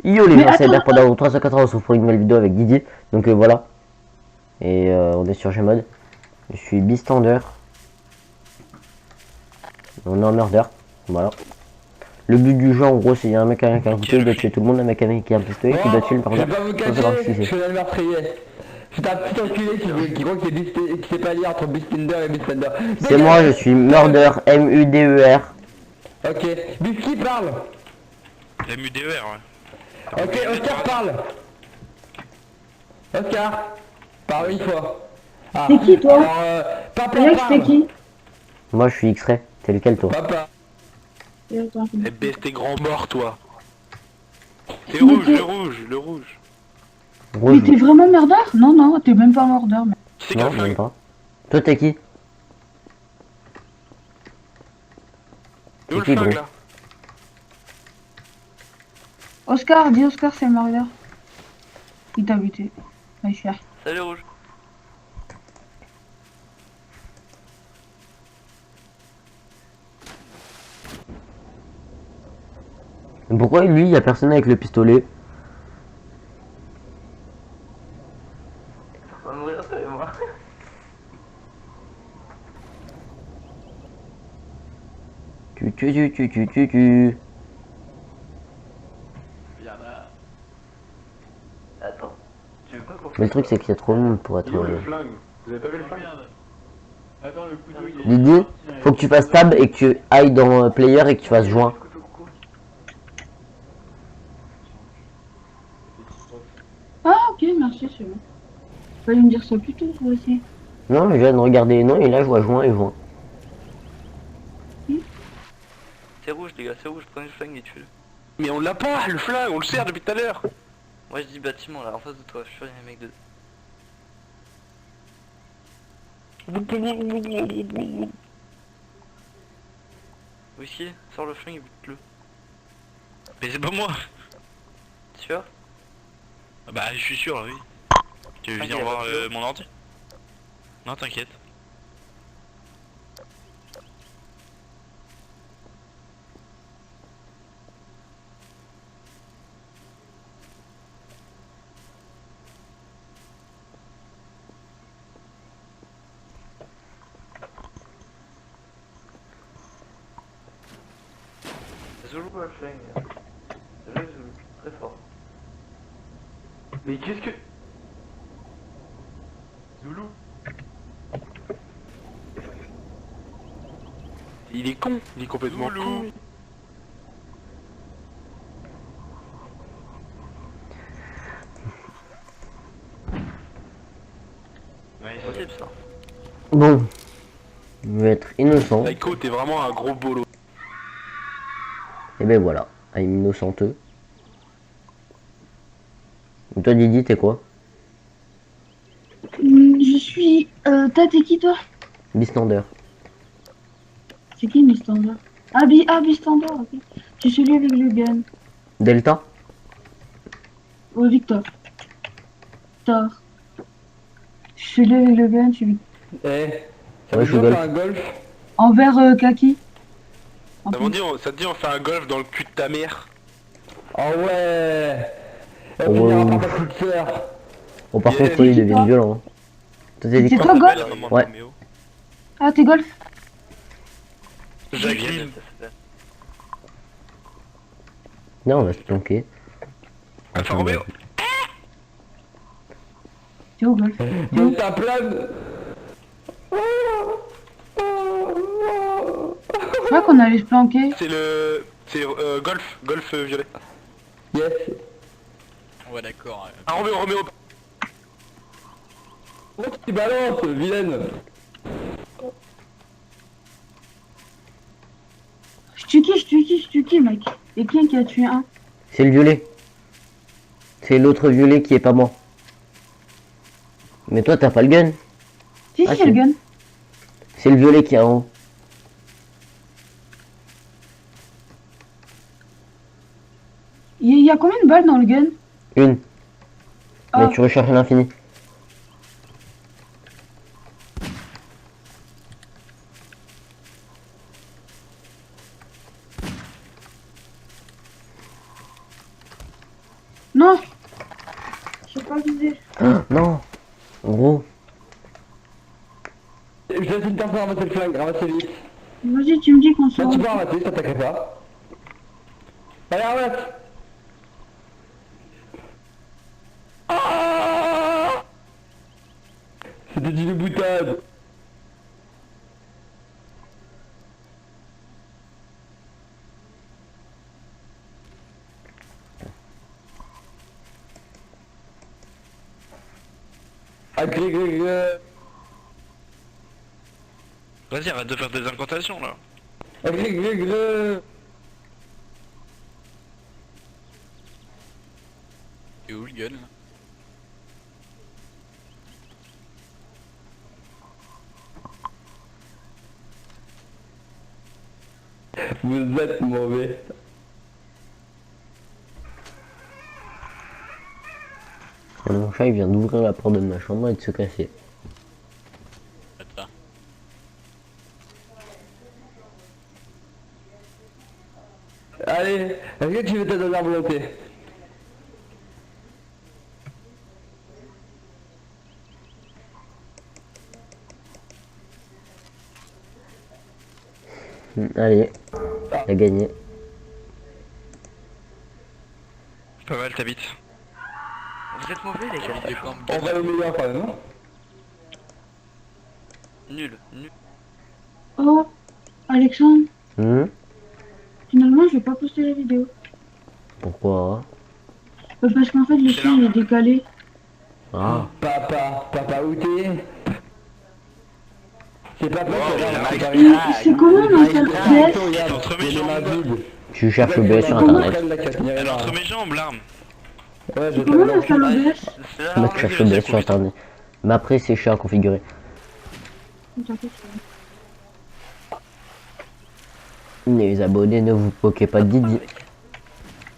Yo les Mais gens, c'est attends, Dark pendant 304 ans, on se retrouve pour une nouvelle vidéo avec Didier. Donc voilà. Et on est sur Gmod. Je suis Beastender. On est en murder. Voilà. Le but du jeu en gros c'est y a un mec avec un couteau, il doit tuer tout le monde, un mec avec un pistolet qui doit tuer le Bon, je murder vais pas vous sans savoir cacher, qui je c'est. suis le meurtrier. C'est un petit enculé qui croit qu'il sait pas lire entre Beastender et Beastender. C'est moi, je suis Murder, M-U-D-E-R. Ok, Bisky parle. MUDER, ouais. Ok, Oscar parle. Oscar, parle une fois. Ah, c'est qui toi? alors, Papa Alex, c'est parle. qui? Moi je suis X-Ray. T'es lequel toi? Papa. Attends, Eh baisse tes grands morts, toi. C'est Mais rouge, t'es- le rouge, le rouge. Mais Rouge. t'es vraiment murder? Non, non, t'es même pas murder. Mais... C'est quel Non, même flingue? pas. Toi t'es qui? C'est où le qui, flingue gros? là? Oscar, dis Oscar, c'est le murder. Il t'a buté. Ouais, cher. Salut rouge. Pourquoi lui y a personne avec le pistolet? On va mourir, toi et moi. Tu. Viens là. Attends. Tu veux pas qu'on Mais le truc c'est qu'il y a trop de monde pour être. Le flingue. Vous avez pas vu le flingue? Attends, le couteau il est. Didier, faut que tu fasses tab et que tu ailles dans player et que tu fasses joint. Ah, ok, merci, c'est bon. Fallait me dire ça plus tôt, toi aussi. Non, je viens de regarder les noms et là je vois joint et joint. C'est rouge, les gars, c'est rouge, prenez le flingue et tuez-le. Mais on l'a pas, le flingue, on le sert depuis tout à l'heure. Moi je dis bâtiment là, en face de toi, je suis sûr qu'il y a un mec dedans. Whisky, sors le flingue et bute-le. Mais c'est pas moi. Sûr? Bah je suis sûr, oui. Tu veux venir Ok, voir bah, mon ordi? Non t'inquiète. Zulu le flingue. Le Zulu, très fort. Mais qu'est-ce que... Zoulou. Il est con, il est complètement con. Ok ça. Bon, je vais être innocent. Taiko, t'es vraiment un gros bolo. Et ben voilà, I'm innocenteux. Et toi Didier, t'es quoi? Je suis. T'es qui toi? Beastender. C'est qui Bistander? Ah, Bistander, ok. C'est celui avec le gun. Delta? Oh, Victor. Victor. Celui avec le gun, celui. Eh, ça Ouais, veut je suis dire golf. faire un golf? En vert kaki. En Ça plus. te dit on fait un golf dans le cul de ta mère? Oh ouais. Et Oh, puis il y aura ouais. pas ta petite sœur. Oh par Yeah. contre, toi, ils C'est deviennent toi violents. Hein. Toi, t'as dit C'est quoi? toi, Ouais, Golf? la maman Ouais. de Roméo. Ah, t'es golf? Jacqueline. Non, on va se planquer. Enfin Roméo. T'es où, golf? Donc ta plane. Je crois qu'on allait se planquer. C'est le... C'est golf violet. Yes. Ouais d'accord. Ah Roméo. Pourquoi tu balances, vilaine? Je tue qui, mec? Et qui a tué un? C'est le violet. C'est l'autre violet qui est pas moi. Mais toi, t'as pas le gun. Si, Ah, c'est le gun. C'est le violet qui est en haut. Il y a combien de balles dans le gun? Une. Ah. Mais tu recherches l'infini. Non. Je sais pas viser. Ah, non. En gros. Je laisse une personne ramasser le flingue, ramassez vite. Vas-y, tu me dis qu'on Là sort. tu peux ramasser, ça t'inquiète pas. Allez, ramasse. Ah, c'était une boutade. Ah, Vas-y, arrête de faire des incantations là. Et où le gun là? Vous êtes mauvais. Mon chat il vient d'ouvrir la porte de ma chambre et de se casser. Attends. Allez, est-ce que tu veux ta dernière volonté? Allez, il a gagné. Pas mal ta bite. Vous êtes mauvais les gars. Des plans de On va gun. au meilleur quand même, hein? Nul, nul. Oh, Alexandre, Hmm. finalement, je vais pas poster la vidéo. Pourquoi? Parce qu'en fait, le son il est décalé. Ah. Papa où t'es? C'est pas Wow, toi qui il a mal regarde. gagné. C'est comment l'installe PS? Entre mes jambes. Tu cherches le BS sur internet. Elle est entre mes jambes, l'arme. Ouais, je Comment te l'installe OBS? C'est là, Moi tu cherches le BS sur internet. Mais après c'est cher à configurer. T'inquiète. Les abonnés ne vous moquez pas de Didi.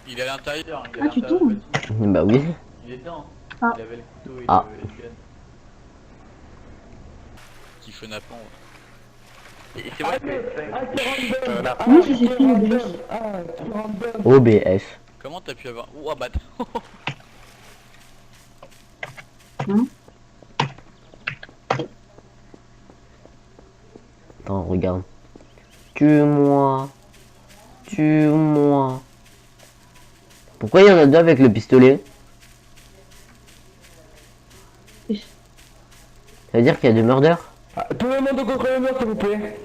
Il est à l'intérieur. Ah, tu tournes? Bah oui. Il est dedans. Ah. Il avait le couteau et Ah. le gun. Qui fait napon. c'est vrai que Moi, c'est écrit OBS. OBS. Comment t'as pu avoir... Ouah bah... Attends, regarde. Tue-moi. Tue-moi. Pourquoi il y en a deux avec le pistolet? Ça veut dire qu'il y a deux meurders? Ah, tout le monde contre le mur, s'il vous plaît.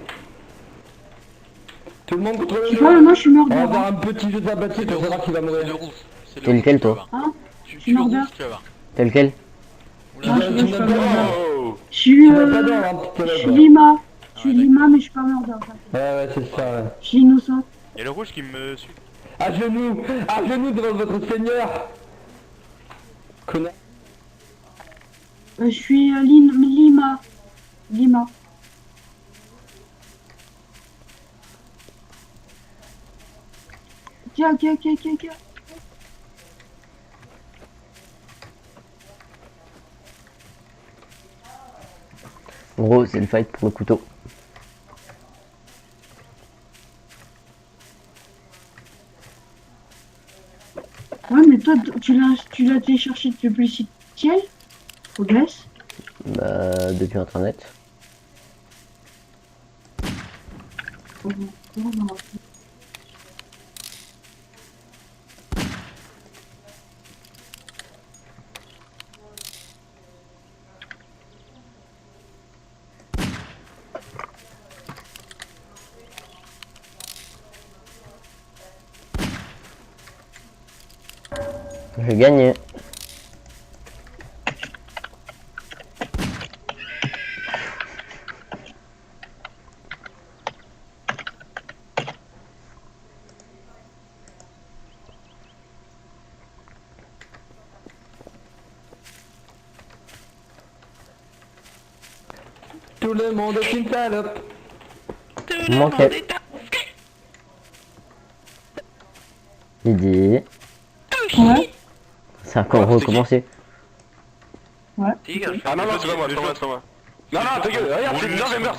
Tout le monde contre Je le sais pas, mais mur. moi, je suis mort On va devant. faire un petit jeu de sympathie pour savoir qui va C'est le mourir. rouge. C'est T'es le lequel, rouge, tu vas toi? voir. Hein? Tu le Mordeur. rouge, tu vas voir. T'es lequel? Oula, Ah, Tu je n'as suis pas pas d'or, mordeur. hein. Je suis, Tu n'as pas d'or, hein, petit je suis élève. Lima. Je suis Ah, Lima, mais je suis pas mordeur. En fait. Ouais, c'est ça, ouais. Je suis innocent. Il y a le rouge qui me suit. À genoux devant votre seigneur. Connard. Je suis Lima. Lima. Tiens. En gros, c'est le fight pour le couteau. Ouais, mais toi, tu l'as téléchargé depuis ciel OBS? Bah, depuis internet. Comment J'ai gagné. Tout le monde est une salope. Il manquait. Didi. Ouais. Ça a encore recommencé. Ouais. c'est gars, Ah non, non, c'est pas moi, c'est pas moi, c'est pas moi. Non, non, ta gueule, regarde,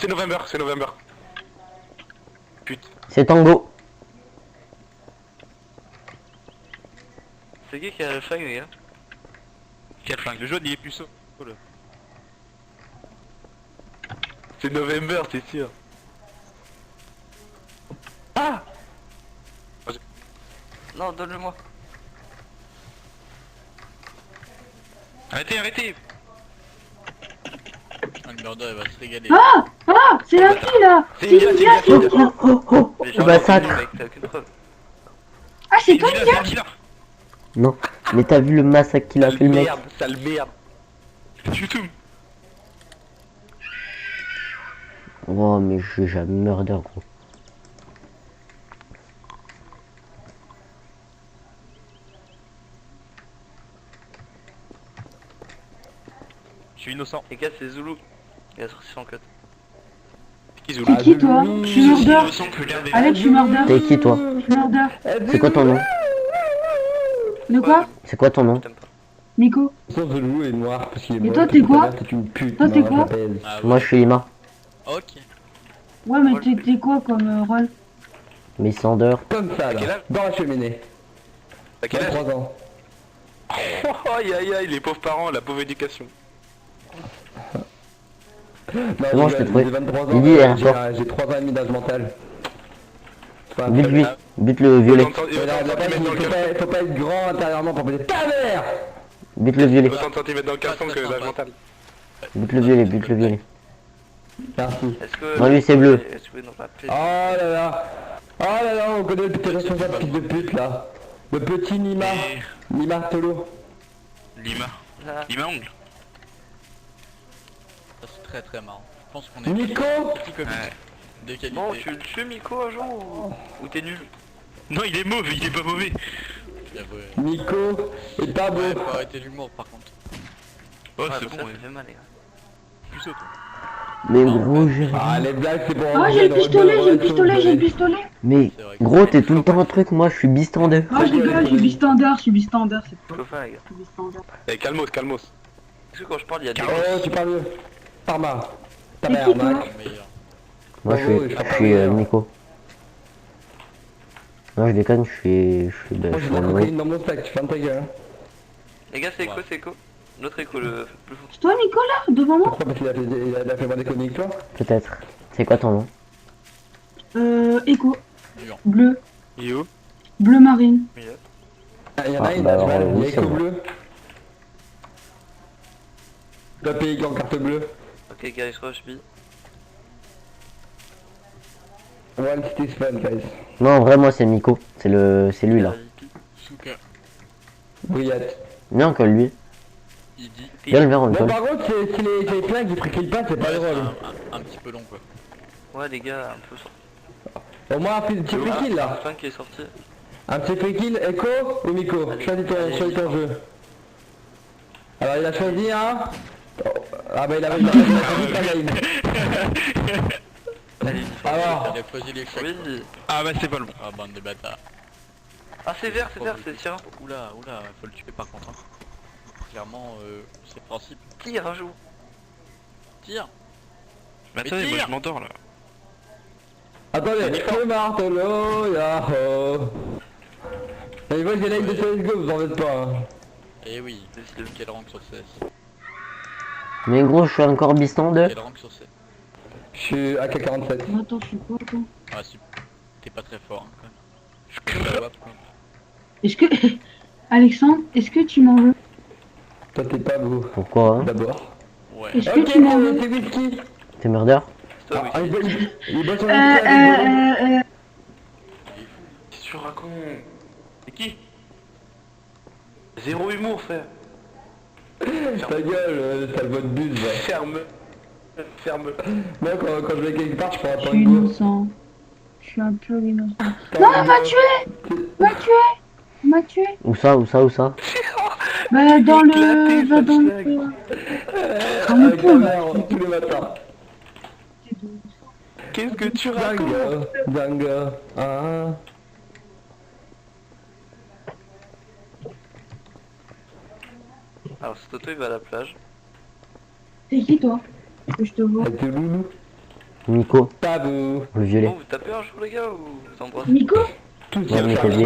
c'est November. Putain. C'est Tango. C'est qui a le flingue, les gars? Quel flingue? Le jaune il est plus saut. C'est November, c'est sûr. Non, donne-le-moi. Arrêtez, arrêtez. Le murder il va se régaler. Ah, c'est la fille là. C'est C'est Nia, Nia, c'est Nia. c'est Nia. Mais Oh, massacre. mec, t'as aucune preuve. Ah, c'est toi, Dis-le, Nia. dis-le. Non. Mais t'as vu le massacre qu'il a fait, le mec? Merde, sale merde. YouTube. Oh, mais je vais jamais murder, gros. Je suis innocent. Les gars, c'est Zulu. Il a sorti son code. Qui Zulu? C'est qui toi? Je suis murder. Innocent, regardez. Alex, je suis murder. T'es qui, toi? Je suis murder. C'est quoi ton nom? De quoi? C'est quoi ton nom? T'aimes pas. Nico? Son Zelou est noir parce qu'il est Et mort. toi, t'es quoi? C'est une pute. Toi, t'es non, quoi? je l'appelle. Ah ouais. Moi, je suis Lima. Ok. Ouais, mais t'es quoi comme rôle? Mais Sander. Comme ça, quel là. âge Dans la cheminée. T'as quel âge? 23 ans. Oh, aïe aïe aïe, les pauvres parents, la pauvre éducation. Bon, je t'ai trouvé. J'ai 23 ans. Lily, elle est forte. J'ai 3 ans et demi d'âge mental. Enfin, Bute-lui. Bute le violet. Autant de Et là, là-bas, centimètres dans le caleçon. faut pas être grand intérieurement pour péter ta mère. Bute le violet. Autant de centimètres dans le caleçon que l'âge mental. Bute le violet, bute le violet. Merci. Est-ce que. Non, lui, c'est bleu. Est-ce que dans la plaie. Oh là là. Oh là là, on connaît le petit responsable fils de pute là. Le petit Nima. Et Nima Tolo. Lima. Là. Lima ongle. Ça c'est très très marrant. Je pense qu'on est Nico. petit comique Ouais. de qualité. Bon, tu le tues, Miko, un jour ou t'es nul? Non, il est mauvais, il est pas mauvais. J'avoue. Nico est pas beau. Ouais, faut arrêter l'humour par contre. Oh, Ouais, c'est bah, bon, ça ouais. me fait mal, les gars. Plus saut, toi. Mais gros, j'ai... Ah les blagues c'est pour... Ah, j'ai le pistolet, j'ai le pistolet, j'ai le pistolet. Mais gros, t'es tout le temps un truc, moi, je suis bistander. Ah, je rigole, je suis bistandard, c'est Je peux faire, les gars. Je suis bistandard. Eh, calmos, calmos. Est-ce que quand je parle, il y a des. Oh, tu parles mieux. Parma. Ta C'est mère, qui, toi Mac. Le meilleur. Moi, je suis Nico. Non, je déconne, je suis Moi je j'ai suis de la un nouveau. cocaïne dans mon sac, tu fermes ta gueule. Hein. Les gars, c'est Ouais. écho, c'est écho. L'autre écho, le plus fort. C'est toi, Nicolas, devant moi? Pourquoi? Parce qu'il a fait moins d'économie que toi. Peut-être. C'est quoi ton nom? Écho. Dur. Bleu. Il est où? Bleu marine. Ah, il y en a Ah, une, bah là, tu vois, alors, il y oui, a c'est Echo bon. bleu. Le pays en carte bleue. Ok, guys, rush, B. One city is fun, guys. Non, en vrai, moi, c'est Nico. C'est lui, là. Souka. Brillette. Non, que lui. Il dit. Viens le verre, on le Bon, colle. par contre, si les flingues ils fréquillent pas, c'est pas Ouais, drôle. c'est un petit peu long quoi. Ouais, les gars, un peu sorti. Au moins un petit free-kill là. Enfin, qui est sorti. Un petit free-kill, Echo ou Miko? Allez, Choisis allez, ton jeu. Alors il a choisi un. Oh, ah bah il avait choisi ta main. Allez, Alors, Il a choisi les chèques. oui. Ah, bah, c'est pas le bon. Ah bande de bâtards. Ah, c'est vert, c'est tirant. Oula, oula, faut le tuer par contre. Hein. Clairement, c'est le principe. Tire un jour. Tire. Mais attendez, moi tire. je m'endors là. attendez, le martelot, yahoo. Et moi j'ai like de CSGO, vous en faites pas. Hein. Eh oui, quel rank sur 16. Mais gros, je suis encore bistander. Quel rank sur 16. Je suis AK-47. Attends, je suis quoi, toi? Ah si, t'es pas très fort hein, quand même. Je peux quoi. Est-ce que... Alexandre, est-ce que tu m'en veux? Toi t'es pas beau. Pourquoi, hein? D'abord. Ouais. Est-ce que tu m'en veux? c'est whisky. T'es murder? C'est toi, Ah, oui. il bosse sur le whisky avec Qu'est-ce que tu racontes? C'est qui? Zéro humour, frère. ta gueule, t'as le mode buse, ouais. Ferme. Ferme. Moi quand je vais quelque part, je prends un Je suis tango. innocent. Je suis un peu innocent. Non, elle m'a tué! M'a tué! M'a tué! Où ça, où ça, où ça? Bah, dans Éclaté, le... Bah, dans cette le... Dans le Avec ta pont, là. mère, tous les matins. Qu'est-ce que tu racontes? Dingue, dingue, ah. Alors, ce Toto, il va à la plage. C'est qui, toi? Que je te vois. Avec le loulou. Nico, Tabou. le violet. Bon, vous tapez un jour, les gars, ou vous embrassez? Nico? Tout Ouais, mais t'as dit.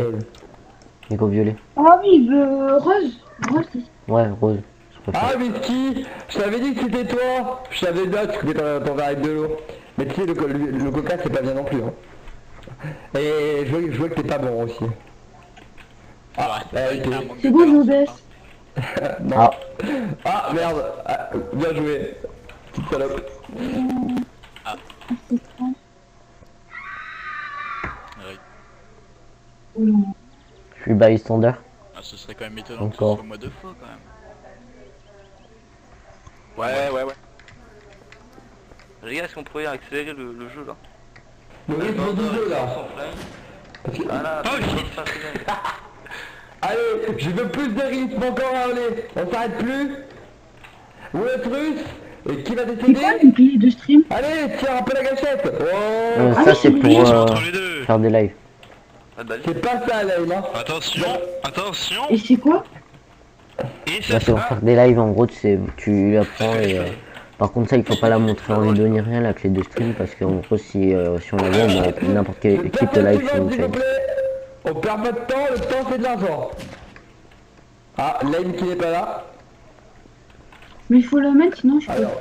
Nico violet. Ah oui, il veut rose. Rose, c'est ça. Ouais, rose. Je préfère. Ah Whisky, je t'avais dit que c'était toi. Je t'avais dit que c'était ton verre avec de l'eau. Mais tu sais, le coca c'est pas bien non plus. Hein. Et je vois que t'es pas bon aussi. Ah, ok. C'est bon, je baisse. Non. Ah, Ah merde, ah, bien joué. Petite salope. C'est ça. Ouais. Oula. je suis bystander. Ah, ce serait quand même étonnant que ce Encore. soit moi deux fois quand même. Ouais. Les gars, est-ce qu'on pourrait accélérer le jeu là? Le rythme du jeu là. Ah là, Ah oui. ça, c'est bien. Allez, je veux plus de rythme encore, allez. On s'arrête plus. Roulette russe. Et qui va C'est décider? quoi le pilier de stream? Allez, tiens un peu la gâchette. Oh, Ah, Ça, c'est oui, pour Ils sont entre les deux. faire des lives. Ah bah, c'est pas ça, là, hein. Attention, attention. Et c'est quoi? Et ça Là, c'est pour sera... faire des lives. En gros, tu l'apprends et. Par contre, ça, il faut pas la montrer en vidéo ni rien, la clé de stream, parce qu'en gros, si on la voit, bah, n'importe quelle équipe de live sur une s'il vous chaîne. plaît. On perd pas de temps, le temps c'est de l'argent. Ah, Lane qui n'est pas là. Mais il faut la mettre, sinon je peux. Alors,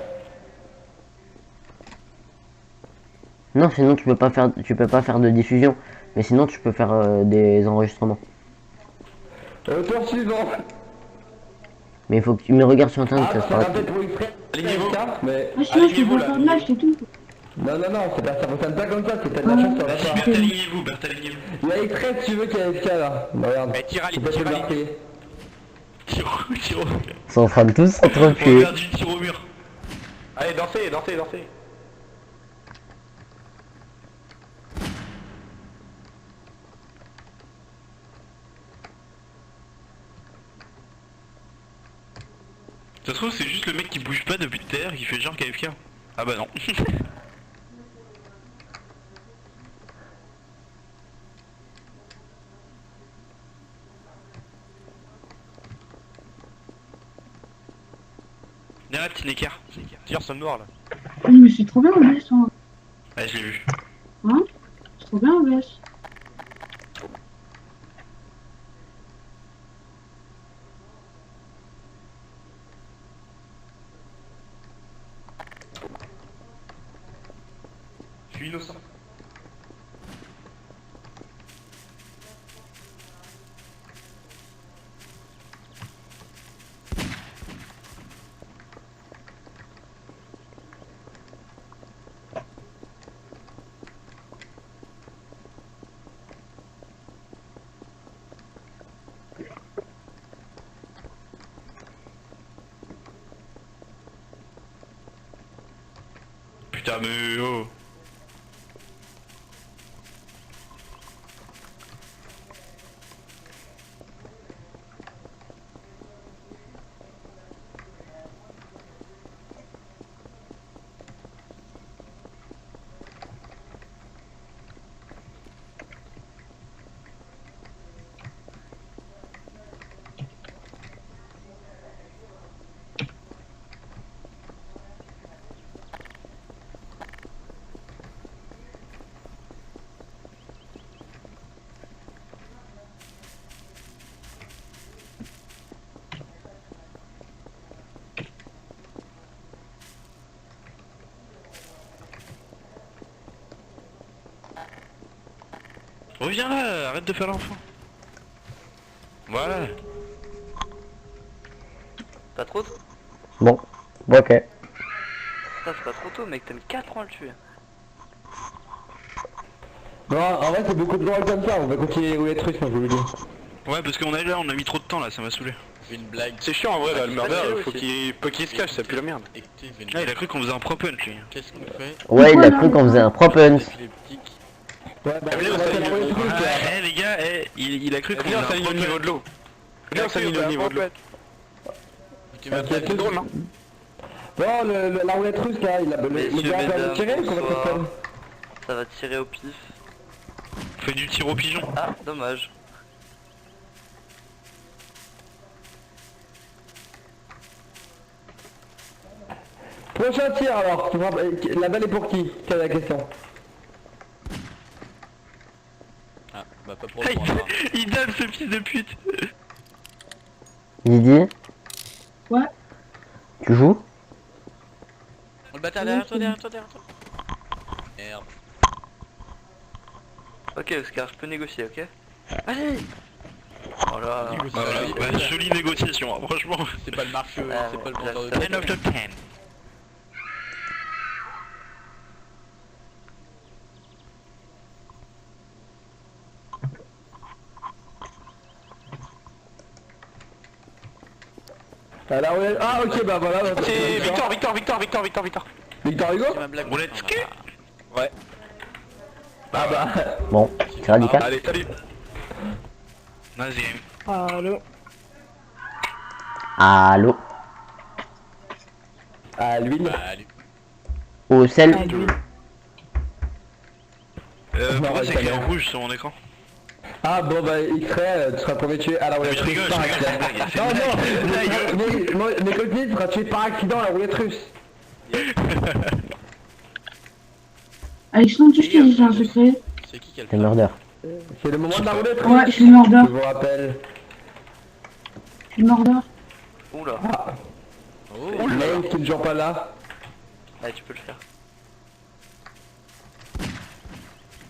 Non, sinon tu peux pas faire de diffusion. Mais sinon tu peux faire des enregistrements. au tour suivant. Mais il faut que tu me regardes sur internet, Ah, ça ça sera va rapide. peut-être pour X-Ray. Alignez-vous. Mais Ah, sinon je peux Alignez-vous, pas là, faire de live, c'est tout. non, ça fonctionne pas comme ça, c'est peut-être la chance sur la part. Berthe, alignez-vous, Berthe, alignez-vous. Il y a X-Ray si tu veux qu'il y ait FK là. Regarde. Eh, tire à C'est ligne, pas tire à ligne. marqué. Tire au... Ils sont en train de tous s'entretuer. Regarde du tir au mur. Allez, dansez. Ça se trouve, c'est juste le mec qui bouge pas depuis tout à l'heure qui fait genre KFK. Ah bah non. Derrière, petit écart. Tire sur le noir là. Oui, mais c'est trop bien OBS, hein. Ouais, je l'ai vu. Hein? C'est trop bien OBS. Je suis innocent. Putain mais oh. Reviens là, arrête de faire l'enfant. Voilà. pas trop tôt. Bon, ok. Ça, c'est pas trop tôt, mec, t'as mis 4 ans à le tuer. Non, en vrai c'est beaucoup de drôles comme ça, on va continuer les roulettes russes, moi je vous le dis. Ouais, parce qu'on est là, on a mis trop de temps là, ça m'a saoulé. Fais une blague. C'est chiant en vrai là, le pas murder, tiré faut aussi. qu'il se cache, ça pue la merde. Écoutez, fais une Ah, il a blague. cru qu'on faisait un prop hunt lui. Qu'est-ce qu'on fait? Ouais, il a cru qu'on faisait un prop hunt. Épileptique. Ouais, bah, Allez, on on va faire s'aligne. les roulettes russes, là. Eh les gars, il a cru qu'on Viens, on faisait un s'aligne au prop niveau hunt. de l'eau. Viens, on s'aligne au niveau de l'eau. Écoutez ma Ok, blague. tout drôle, hein. Bon, la roulette russe là, le Messieurs, gars va mesdames, tirer, comment ça bonsoir. s'appelle? Ça va tirer au pif. Fais du tir au pigeon. Ah, dommage. Prochain tir alors, la balle est pour qui? Quelle est la question? Ah, bah pas pour Ah, le moment. il donne même ce fils de pute. Didier? Ouais. Tu joues? Le bâtard derrière toi, derrière toi, derrière toi. Merde. Ok Oscar, je peux négocier, ok? Allez. Voilà. Bah, jolie négociation, hein, franchement. C'est pas le marché, Ah, c'est pas le ouais, vendeur de là, 10 out of 10. Alors, ouais. Ah, ok, bah voilà. C'est Victor, Victor, Victor, Victor, Victor, Victor. Victor Hugo? C'est ma blague. Roulette ski. Ouais. Ah bah. Bon, c'est radical. Allez, salut. Vas-y. Allô? À l'huile. Bah, allez. Au sel? Pourquoi ouais, c'est ça écrit va. en rouge sur mon écran? Ah bon bah X-Ray, tu seras premier tué à la roulette Je russe rigole, par je rigole, accident. c'est une blague, Non, mais continue, tu seras tué par accident à la roulette russe. Alexandre, tu sais que j'ai un secret? C'est qui a le C'est flingue? murder. C'est le moment de la roulette russe. Ouais, je suis mordeur. Je vous rappelle. Je suis mordeur. Oula. Ah, Oh, Name qui est toujours pas là. Allez, tu peux le faire.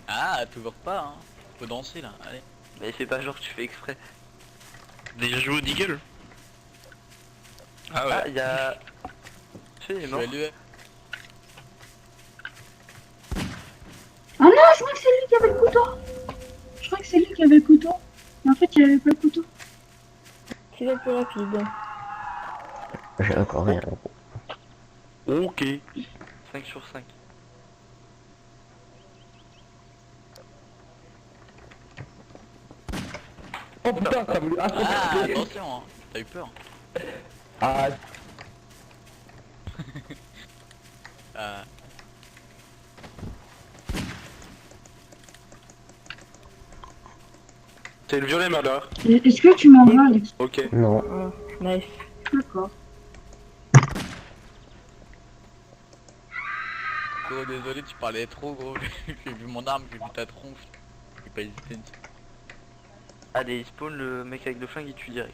ah, t'ouvres pas, hein. Faut danser là, allez. Mais fais pas genre que tu fais exprès. Déjà joué au Deagle? Ah Ah, ouais. il y a... Tu sais, il est Je mort. vais lui. Ah non, je crois que c'est lui qui avait le couteau. Je crois que c'est lui qui avait le couteau. Mais en fait, il avait pas le couteau. Tu vas plus rapide. J'ai encore rien. Ok. 5 sur 5. Oh putain, t'as voulu. Ah, Ah, c'est attention, hein. T'as eu peur. Ah, Ah, C'est le violet murder. Est-ce que tu m'en vas, Alex? Ok. Non. Nice. D'accord. gros, désolé, tu parlais trop, gros. J'ai vu mon arme, j'ai vu ta tronche. J'ai pas hésité. Allez, il spawn le mec avec le flingue, il tue direct.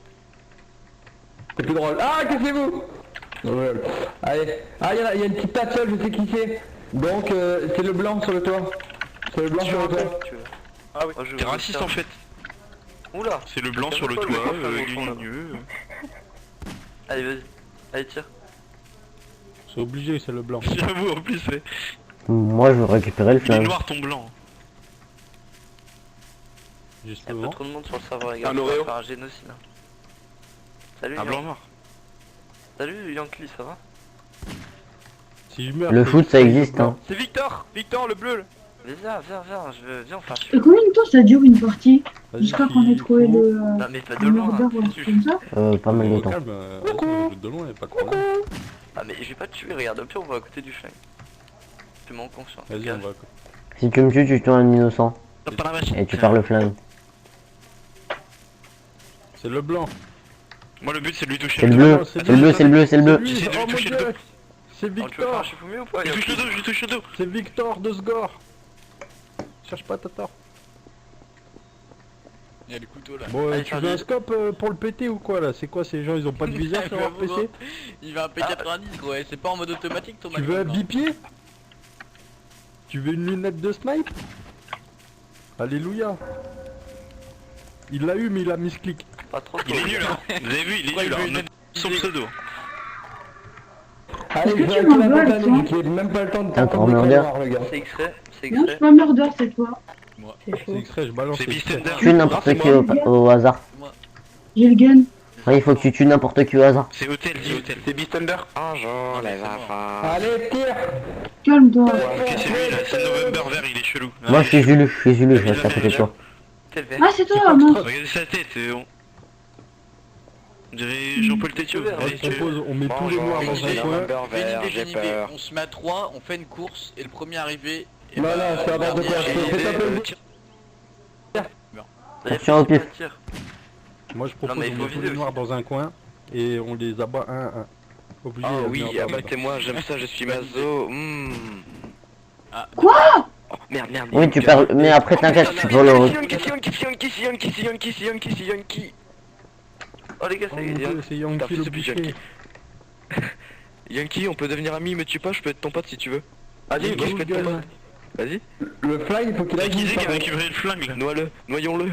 c'est plus drôle. Ah, cassez-vous. Ouais. Allez. Ah, il y a une petite tache seule, je sais qui c'est. Donc, c'est le blanc sur le toit. C'est le blanc sur le toit. Tu veux. Ah oui. Oh, je T'es veux raciste faire- en fait. Oula. C'est le blanc sur le Calme-toi, toit, le mec, au fond, là. guigneux. Allez, vas-y. Allez, tire. C'est obligé, c'est le blanc. J'avoue en plus, ouais. Moi, je veux récupérer le Il est flingue. noir ton blanc. Juste Il y a pas devant. trop de monde sur le serveur, les gars. Un On va Oreo. faire un génocide. Là. Salut, Un Yan- blanc noir. Salut Yankee, ça va? Si je meurs, Le c'est- foot, ça existe, hein. C'est Victor, Victor le bleu. Mais viens, viens, enfin je Et suis... combien de temps ça dure une partie? Vas-y, Jusqu'à qu'on ait s'il trouvé faut- le Non mais pas de le loin, mordeur hein. ou un truc comme ça? Pas mal de temps. Calme, vas-y, on joue de loin, y'a pas de problème. Ah mais je vais pas te tuer, regarde, au pire on va à côté du flingue. Tu m'en conscient. Vas-y, on va. Si tu me tues, tu tues un innocent. Tape par la vache. Et tu perds le flingue. C'est le blanc. Moi le but c'est de lui toucher C'est le le bleu, dos. c'est le bleu, c'est le bleu, c'est le bleu. Lui, J'essaie de lui oh mon toucher le dieu. dos. C'est Oh, tu veux faire Victor. un chifoumé ou pas? Je lui touche le Yankee dos, je lui touche le dos. C'est Victor de Sgore. Cherche pas Tatar. Il y a le couteau là. Bon, Allez, tu faire veux un du- scope pour le péter ou quoi là? C'est quoi ces gens? Ils ont pas de visage sur leur PC? Il va un P90 gros, et c'est pas en mode automatique ton Tu Mac, veux un non. bipied? Tu veux une lunette de snipe? Alléluia. Il l'a eu mais il a mis ce clic. Pas trop Il est nul hein. Vous avez vu, il est Pourquoi nul il veut hein. une Note son pseudo. Allez, Est-ce je que vais tu avec la m'en veux, botanique, Alexandre qui est même pas le temps de T'es encore t'entendre murder. le gars. C'est extrait, c'est Non, je extrait. suis pas mordeur cette fois. C'est C'est chaud. extrait, je balance. C'est les Beastender. extraits. Tue n'importe qui au hasard. J'ai le gun. Ouais, il faut que tu tues n'importe qui au hasard. C'est hôtel, dis hôtel. C'est Beastender. Un jour, Non, mais les c'est mort. enfants. Allez, tire. Calme-toi. Ok, c'est lui là, c'est November vert, il est chelou. Moi, je suis Zulu, je reste à côté de toi. Quel vert? Ah, c'est toi, mince. Regardez sa tête, on dirait Jean-Paul Tétio. Ouais, Allez, Je propose, on met tous les noirs dans un coin. November Fais une vert, idée, j'ai j'ai une idée. peur. On se met à 3, on fait une course, et le premier arrivé... et Non, bah, non, c'est le n'importe quoi. dernier, C'est un peu- Attention au pif. Tire. Moi je propose, Non, mais il on faut met tous viser les noirs dans un coin et on les abat un à un. Obligé. Ah à oui, venir dans le- abattez-moi, j'aime ça, je suis mazo. Ah, Quoi? Merde. Oui, tu perds. Mais après, t'inquiète, tu peux le. Yankee. Oh les gars, Oh mon Dieu, c'est Yankee le boucher. Yankee, on peut devenir amis, me tue pas, je peux être ton pote si tu veux. Vas-y, Bah, je peux être ton pote. Vas-y. Le flingue, il faut qu'il T'as aille. qui c'est qui a récupéré le flingue là? Noyons-le.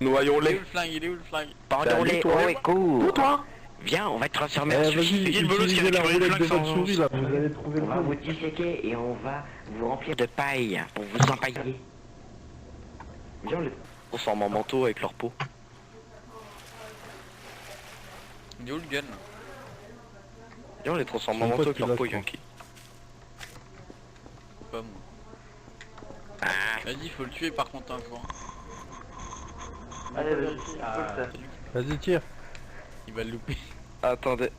Il est où le flingue? Il est où le flingue? Pardon-les, oh écho. toi. Viens, on va te transformer en Vas-y, sushi. Qui est le bolos qui a utilisez la récupéré le roulette de flingue votre sans- souris là, vous allez trouver On va le vous disséquer et on va vous remplir de paille pour vous empailler. Viens, on les transforme en manteau avec leur peau. Il est où le gun? Viens, on les transforme Son en pote manteau avec qui leur l'a, peau, je crois. Yankee. Pas moi. Vas-y, faut le tuer par contre un jour. Allez, vas-y. Vas-y, tire. Il va le louper. Attendez.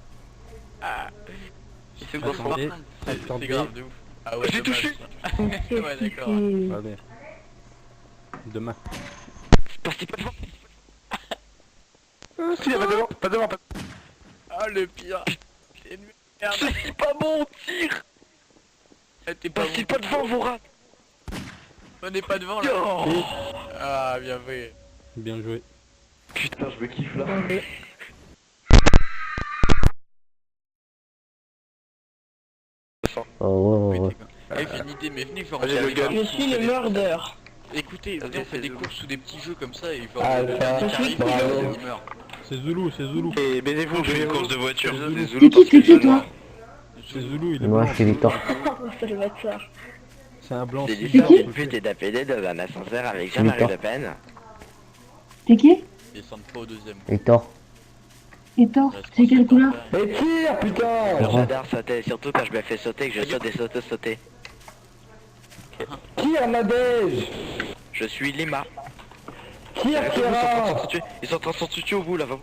Il fait grosse Attendez, part. C'est attendez. grave de ouf. Ah ouais, J'ai dommage. touché. Ouais, d'accord. Allez. Demain. Passez pas devant. Si, pas devant, pas devant, pas Ah le pire. C'est une merde. C'est pas bon, tire. T'es pas Passez bon. pas devant, vos rats. On est pas devant là. Oh. Ah bien joué. Bien joué. Putain, je me kiffe là. Oh, ouais, ouais. Eh, j'ai une idée, mais venez, faut Allez, le rentrer gars. avec Je suis le murder. Écoutez, venez, on fait des courses ou des petits jeux comme ça et il faut Ah, le ça. dernier qui arrive, Bravo. il meurt. C'est Zulu, c'est Zulu. Et bénévous, On fait une bénévous. course de voiture. C'est qui toi? C'est Zulu, il est Moi, blanc. c'est Victor. Ça le bâtard. C'est un blanc. C'est c'est l'histoire ça, d'une faut le pute faire. et d'APD dans un ascenseur avec Victor. Jean-Marie Le Pen. T'es qui? Descendre pas au deuxième. Victor. Et toi? C'est quelle couleur? Mais tire, putain. J'adore sauter, surtout quand je me fais sauter, que je saute et saute sauter. Tire, Nadège. Je suis Lima. Tire, Kera. Ils sont en train de s'entretuer au bout là-bas.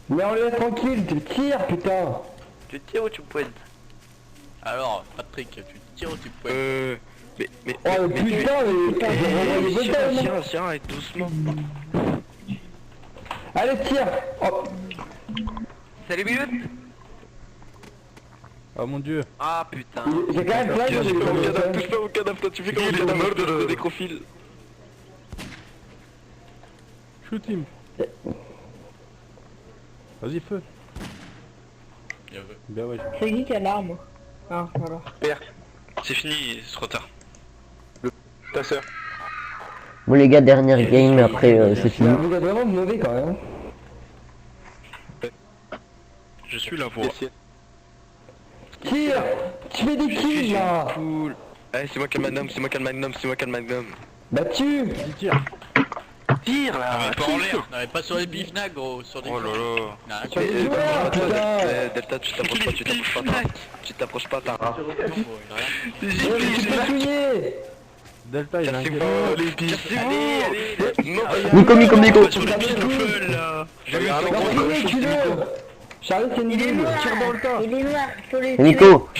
Mais on les laisse tranquille, tu tires, putain. Tu tires ou tu pointes? Alors, Patrick, tu tires ou tu pointes? Mais Oh le putain, mais... Tiens, et doucement. Allez, tire. Oh. Salut minutes. Oh mon Dieu. Ah putain. J'ai quand même flingue, Touche mais- pas au cadavre, touche pas au cadavre, toi tu fais comme un cadavre de nécrophile. Shoot him. Vas-y, feu. Bien joué. Ben ouais. C'est qui a l'arme? Ah, voilà. C'est fini, c'est trop tard. Ta sœur. Bon, les gars, dernière game, après, c'est fini. Vous êtes vraiment mauvais quand même. Je suis la voix. Tire. Tu fais des kills là. Cool. Eh, c'est moi qui ai le magnum, c'est moi qui ai le magnum, c'est moi qui ai le magnum. Bah tue. Vas-y, tire. Tire Ah, là. mais pas en l'air. Non mais pas sur les bifnacs gros, sur des Oh là là. Non, Tu fais des joueurs, putain. Delta, tu t'approches pas, tu t'approches pas, tu t'approches pas, t'as un rat. Mais tu peux tuer. Delta, il a un Cassez-vous, gars. les pistes. Allez. Non, Nico. Sur le petit tout feu là. j'ai vu un Bah tue-le. Charlie, c'est une Il est nulle. noir. Il est noir. Faut les Nico.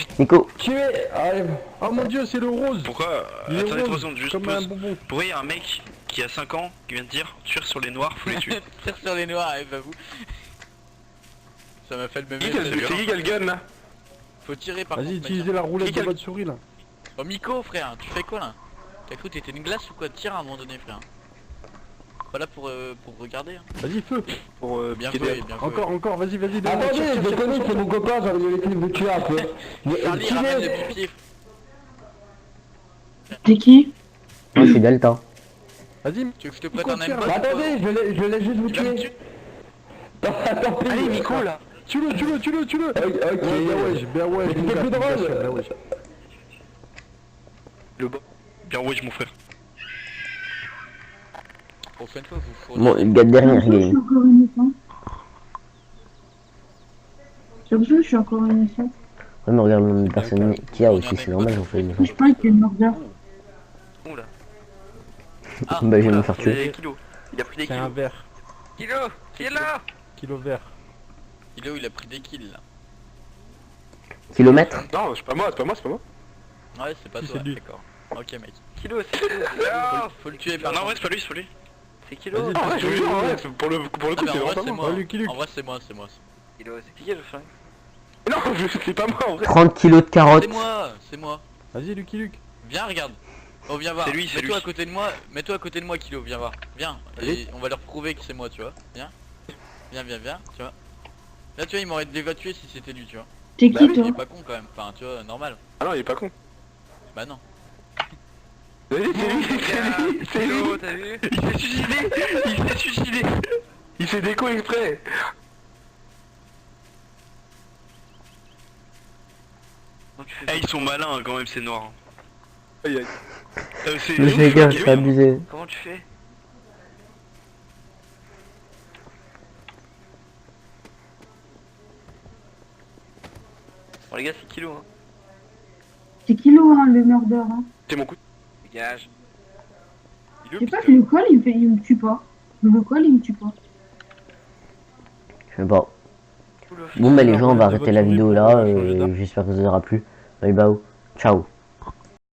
Tuer. Allez. Oh mon Dieu, c'est le rose. Pourquoi? Il est Attendez 3 rose, secondes, juste comme un pause. bonbon. Pourquoi il y a un mec qui a 5 ans qui vient de dire tire sur les noirs, faut les tuer. Tire sur les noirs, eh bah vous. Ça m'a fait le même C'est effet. qui qui a le gun là? Faut tirer par Vas-y, contre. utilisez la roulette de Quel- votre souris là. Oh Miko frère, tu fais quoi là? T'as cru que t'étais une glace ou quoi? Tire à un moment donné frère. Pas là pour regarder hein. Vas-y, feu. Pour Bien piquer joué, des- bien joué. Encore, vas-y, vas-y. Attendez, tire, je tire, connais, tire, c'est mon copain, j'ai envie de laisser vous tuer un peu. Charlie ramène Tirez. le pipier. T'es qui? Moi, je suis Delta. Vas-y. Tu veux que je te prête Nico, un tire. aimbot? Bah, attendez, je laisse juste vous Il va me tuer. tuer. Tant pis. Allez, Nico là. Tue-le. Ok. Ben ouais, Mais mon c'est gars, plus bien drôle. sûr, ben ouais. Bien ouais, mon frère. Prochaine fois vous faut. Bon, les gars, dernière Je suis game. encore innocent. J'ai l'impression que je suis encore innocent. Ouais, mais regarde le nombre de personnes qu'il y a aussi, c'est normal, j'en fais une. Je crois qu'il y a le murder. Oula. Ah, Bah, je vais me faire tuer. Des kilos. Il a pris des C'est un kilos. verre. Kilo là. Kilo vert. Kilo il a pris des kills là. Kilomètre. Non, c'est pas moi, c'est pas moi, c'est pas moi. Ouais c'est pas Si, toi, c'est lui. d'accord. Ok mec. Kilo, c'est kilo. Faut le tuer Ah par non, contre. ouais, c'est pas lui, c'est pas lui. C'est kilo. Vas-y, Ah ouais, je veux dire, ouais, c'est pour le coup, Ah, c'est mais en vrai vraiment c'est pas moi. moi. Oh, Lucky Luke. En vrai c'est moi. Kilo, c'est qui le flingue? Non, c'est pas moi en vrai. 30 kilos de C'est carottes. moi. Vas-y, Lucky Luke. Viens regarde. Oh viens voir, C'est lui, c'est mets-toi lui. à côté de moi, mets-toi à côté de moi Kilo, viens voir, viens, et on va leur prouver que c'est moi, tu vois, viens, viens, tu vois. Là tu vois, il m'aurait déjà tué si c'était lui, tu vois. T'es Bah qui oui, toi? il est pas con quand même, enfin tu vois, normal. Ah non, il est pas con. Bah non. Vas-y, c'est lui. Kilo, t'as vu? Il s'est suicidé. Il s'est suicidé. Il s'est déco exprès. Comment tu fais Eh, ils sont malins hein, quand même, c'est noir. Aïe, aïe. C'est Mais les gars, c'est abusé. Comment tu fais? Bon les gars, c'est Kilo hein. C'est Kilo, hein, le murder, hein. C'est mon coup. Dégage. Il est Je où, sais pas, putain le col, il me tue pas. Le col, il me tue pas. Je sais pas. Oula. Bon bah les gens, on va de arrêter la votre vidéo journée là. pour changer d'arme. J'espère que ça vous aura plu. Bye bye. Ciao.